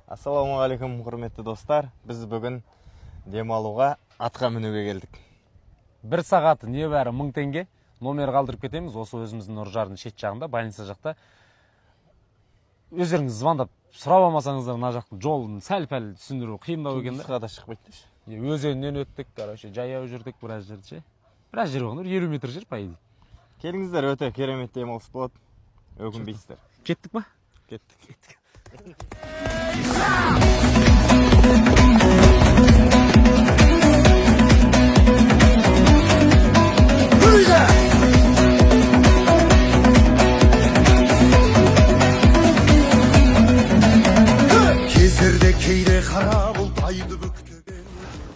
Ассалаумағалейкум, құрметті достар. Біз бүгін демалуға атқа мінуге келдік. Бір сағаты небәрі 1000 теңге номер қалдырып кетеміз. Осы өзіміздің Нұржардың шет жағында, больница жақта. Өздеріңіз звондап сұрап алмасаңыздар, мына жақтың жолын сәл-пәл түсіндіру қиындау екен. Нұсқада шықпайды. Өзеннен өттік, жаяу жүрдік біраз жерде. Біраз жер болғандар 50 метр жер пайды. Келіңіздер, өте керемет демалыс болады. Өкінбейсіздер. Кеттік па? Кеттік.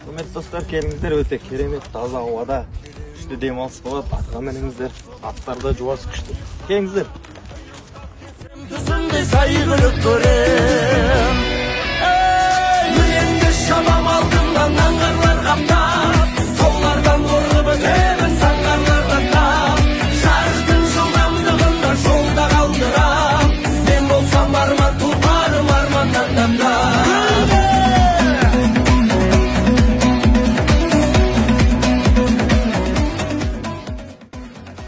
Құрметті достар, келіңіздер, өте керемет таза ауада күшті демалыс болады. Атқа мініңіздер, аттарда жуас күшті. Келіңіздер. Saygılık görem Yüreğimde şabam altından angarlar kaptan Sollardan vurup ötemin sangarlardan tam Şarkın şuldamdığında şolda kaldıram Ben olsam arman tutarım armandan damdan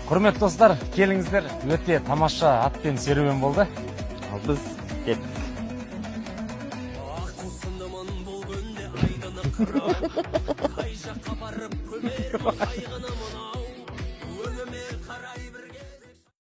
Құрметті достар, келіңіздер, өте тамаша атпен серуен болды. Ал біз кеттік. Ақ